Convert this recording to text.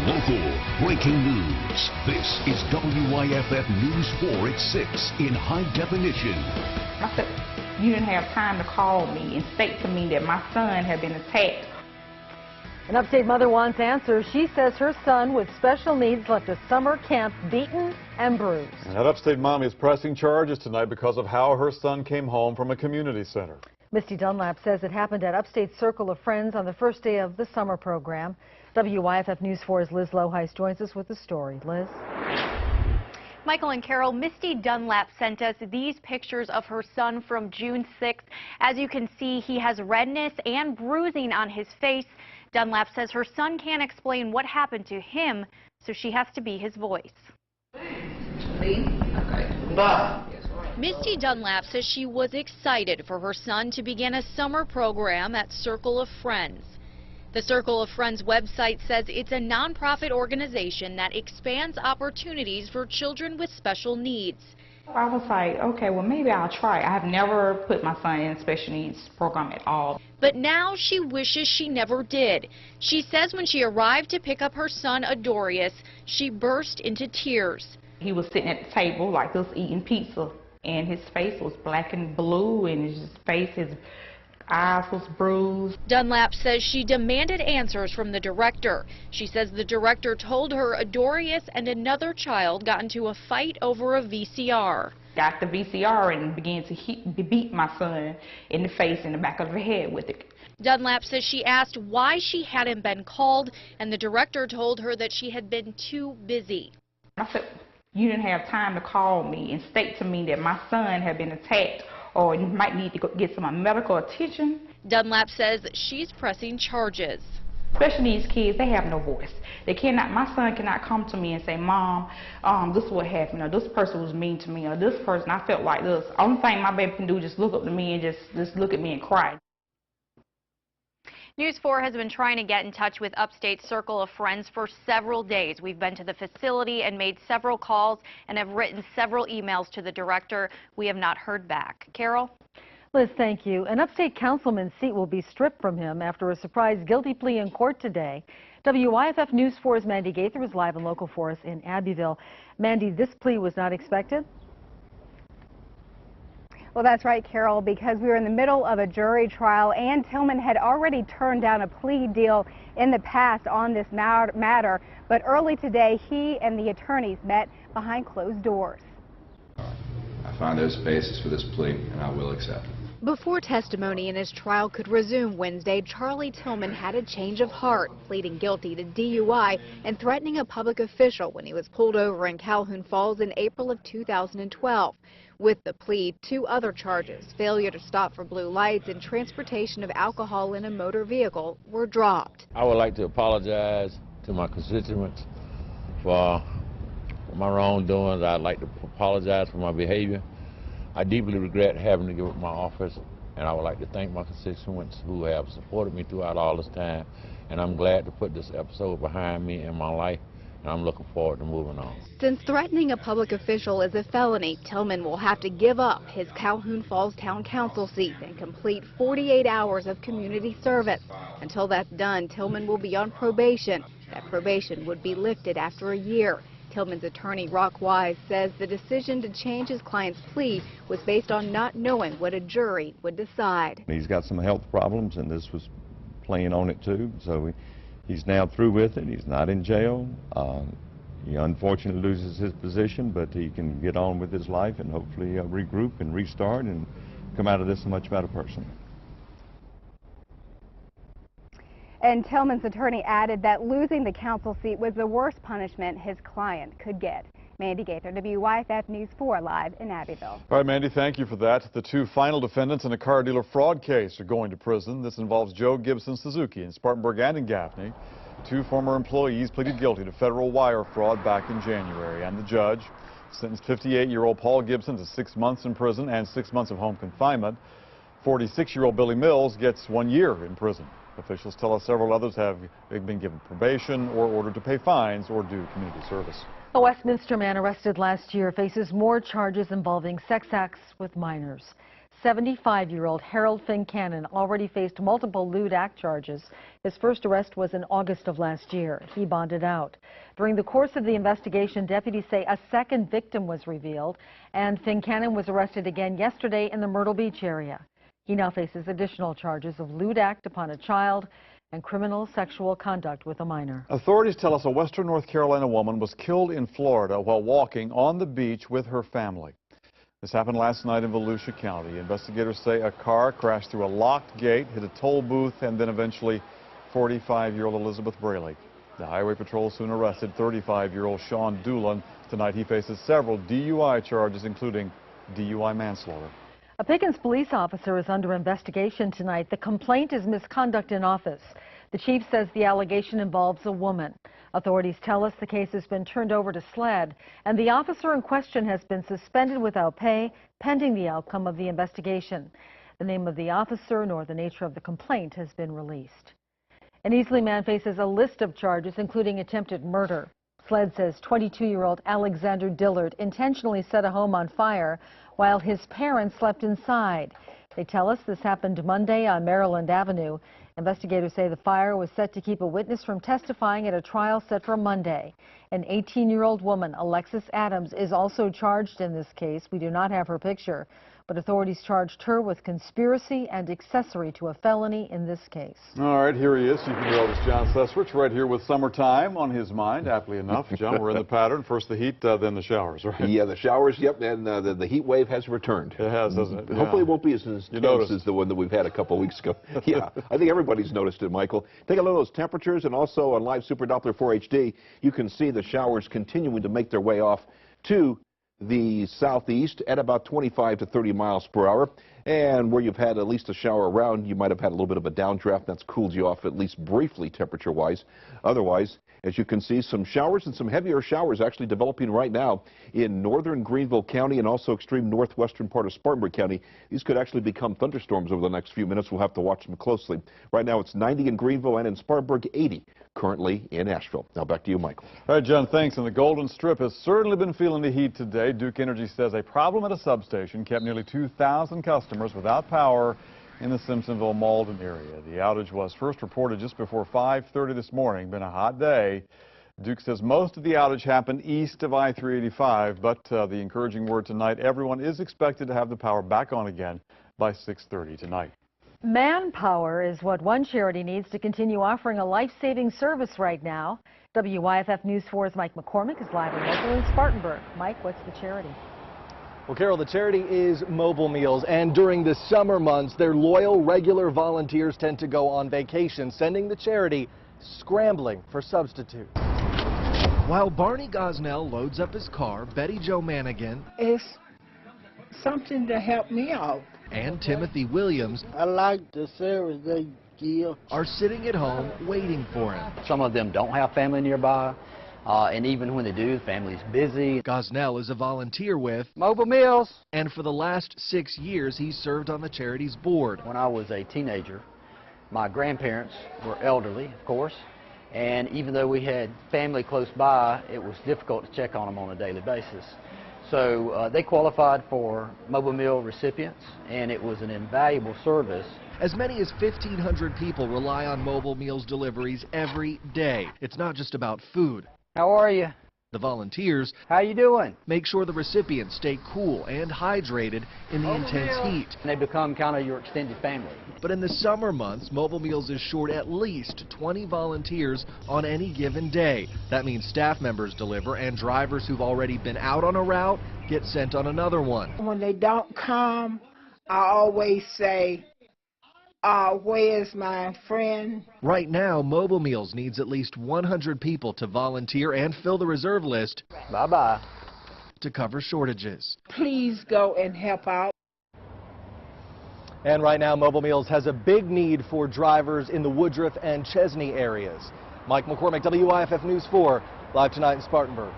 Local breaking news. This is WYFF News 4 at 6 in high definition. I said, you didn't have time to call me and state to me that my son had been attacked. An Upstate mother wants answers. She says her son with special needs left a summer camp beaten and bruised. And that Upstate mom is pressing charges tonight because of how her son came home from a community center. Misty Dunlap says it happened at Upstate's Circle of Friends on the first day of the summer program. WYFF News 4's Liz Loheis joins us with the story. Liz? Michael and Carol, Misty Dunlap sent us these pictures of her son from June 6th. As you can see, he has redness and bruising on his face. Dunlap says her son can't explain what happened to him, so she has to be his voice. Misty Dunlap says she was excited for her son to begin a summer program at Circle of Friends. The Circle of Friends website says it's a nonprofit organization that expands opportunities for children with special needs. I was like, okay, well, maybe I'll try. I have never put my son in a special needs program at all. But now she wishes she never did. She says when she arrived to pick up her son, Adorius, she burst into tears. He was sitting at the table like this eating pizza, and his face was black and blue, and his face, his eyes was bruised. Dunlap says she demanded answers from the director. She says the director told her Adorius and another child got into a fight over a VCR. Got the VCR and began to beat my son in the face and the back of the head with it. Dunlap says she asked why she hadn't been called, and the director told her that she had been too busy. I said, you didn't have time to call me and state to me that my son had been attacked or you might need to go get some medical attention. Dunlap says she's pressing charges. Special needs kids, they have no voice. They cannot, my son cannot come to me and say, Mom, this is what happened, or this person was mean to me, or this person, I felt like this. Only thing my baby can do is just look up to me and just look at me and cry. News 4 has been trying to get in touch with Upstate Circle of Friends for several days. We've been to the facility and made several calls and have written several emails to the director. We have not heard back. Carol? Liz, thank you. An Upstate councilman's seat will be stripped from him after a surprise guilty plea in court today. WYFF News 4's Mandy Gaither is live and local for us in Abbeville. Mandy, this plea was not expected? Well, that's right, Carol, because we were in the middle of a jury trial, and Tillman had already turned down a plea deal in the past on this matter. But early today, he and the attorneys met behind closed doors. I find there's basis for this plea, and I will accept it. Before testimony in his trial could resume Wednesday, Charlie Tillman had a change of heart, pleading guilty to DUI and threatening a public official when he was pulled over in Calhoun Falls in April of 2012. With the plea, 2 other charges, failure to stop for blue lights and transportation of alcohol in a motor vehicle, were dropped. I would like to apologize to my constituents for my wrongdoings. I'd like to apologize for my behavior. I deeply regret having to give up my office, and I would like to thank my constituents who have supported me throughout all this time. And I'm glad to put this episode behind me in my life, and I'm looking forward to moving on. Since threatening a public official is a felony, Tillman will have to give up his Calhoun Falls Town Council seat and complete 48 hours of community service. Until that's done, Tillman will be on probation. That probation would be lifted after a year. Tillman's attorney, Rock Wise, says the decision to change his client's plea was based on not knowing what a jury would decide. He's got some health problems, and this was playing on it too, so he's now through with it. He's not in jail. He unfortunately loses his position, but he can get on with his life and hopefully regroup and restart and come out of this a much better person. And Tillman's attorney added that losing the council seat was the worst punishment his client could get. Mandy Gaither, WYFF News 4, live in Abbeville. All right, Mandy, thank you for that. The 2 final defendants in a car dealer fraud case are going to prison. This involves Joe Gibson Suzuki in Spartanburg and in Gaffney. 2 former employees pleaded guilty to federal wire fraud back in January, and the judge sentenced 58-year-old Paul Gibson to 6 months in prison and 6 months of home confinement. 46-year-old Billy Mills gets 1 year in prison. Officials tell us several others have been given probation or ordered to pay fines or do community service. A Westminster man arrested last year faces more charges involving sex acts with minors. 75-year-old Harold Fincannon already faced multiple lewd act charges. His first arrest was in August of last year. He bonded out. During the course of the investigation, deputies say a second victim was revealed, and Fincannon was arrested again yesterday in the Myrtle Beach area. He now faces additional charges of lewd act upon a child and criminal sexual conduct with a minor. Authorities tell us a western North Carolina woman was killed in Florida while walking on the beach with her family. This happened last night in Volusia County. Investigators say a car crashed through a locked gate, hit a toll booth, and then eventually 45-year-old Elizabeth Braley. The Highway Patrol soon arrested 35-year-old Sean Doolan. Tonight he faces several DUI charges, including DUI manslaughter. A Pickens police officer is under investigation tonight. The complaint is misconduct in office. The chief says the allegation involves a woman. Authorities tell us the case has been turned over to SLED, and the officer in question has been suspended without pay pending the outcome of the investigation. The name of the officer nor the nature of the complaint has been released. An Easley man faces a list of charges, including attempted murder. SLED says 22-year-old Alexander Dillard intentionally set a home on fire while his parents slept inside. They tell us this happened Monday on Maryland Avenue. Investigators say the fire was set to keep a witness from testifying at a trial set for Monday. An 18-year-old woman, Alexis Adams, is also charged in this case. We do not have her picture, but authorities charged her with conspiracy and accessory to a felony in this case. All right, here he is. You can know it's John Susrich right here with summertime on his mind, aptly enough. John, we're in the pattern. First the heat, then the showers, right? Yeah, the showers, yep, and the heat wave has returned. It has, doesn't it? Yeah. Hopefully it won't be as intense as the one that we've had a couple weeks ago. Yeah, I think everybody's noticed it, Michael. Take a look at those temperatures, and also on live Super Doppler 4 HD, you can see the showers continuing to make their way off to the southeast at about 25 to 30 miles per hour. And where you've had at least a shower around, you might have had a little bit of a downdraft. That's cooled you off at least briefly temperature-wise. Otherwise, as you can see, some showers and some heavier showers actually developing right now in northern Greenville County and also extreme northwestern part of Spartanburg County. These could actually become thunderstorms over the next few minutes. We'll have to watch them closely. Right now it's 90 in Greenville and in Spartanburg, 80 currently in Asheville. Now back to you, Michael. All right, John, thanks. And the Golden Strip has certainly been feeling the heat today. Duke Energy says a problem at a substation kept nearly 2,000 customers without power in the Simpsonville-Malden area. The outage was first reported just before 5:30 this morning. Been a hot day. Duke says most of the outage happened east of I-385, but the encouraging word tonight, everyone is expected to have the power back on again by 6:30 tonight. Manpower is what one charity needs to continue offering a life-saving service right now. WYFF News 4's Mike McCormick is live and local in Spartanburg. Mike, what's the charity? Well, Carol, the charity is Mobile Meals, and during the summer months, their loyal, regular volunteers tend to go on vacation, sending the charity scrambling for substitutes. While Barney Gosnell loads up his car, Betty Jo Manigan is something to help me out. And Timothy Williams, I like the service they give, are sitting at home waiting for him. Some of them don't have family nearby. And even when they do, the family's busy. Gosnell is a volunteer with Mobile Meals. And for the last 6 years, he's served on the charity's board. When I was a teenager, my grandparents were elderly, of course. And even though we had family close by, it was difficult to check on them on a daily basis. So they qualified for Mobile Meal recipients, and it was an invaluable service. As many as 1,500 people rely on Mobile Meals deliveries every day. It's not just about food. How are you? The volunteers, how you doing? Make sure the recipients stay cool and hydrated in the intense heat. And they become kind of your extended family. But in the summer months, Mobile Meals is short at least 20 volunteers on any given day. That means staff members deliver and drivers who've already been out on a route get sent on another one. When they don't come, I always say, where's my friend? Right now, Mobile Meals needs at least 100 people to volunteer and fill the reserve list. Bye-bye. To cover shortages. Please go and help out. And right now, Mobile Meals has a big need for drivers in the Woodruff and Chesney areas. Mike McCormick, WYFF News 4, live tonight in Spartanburg.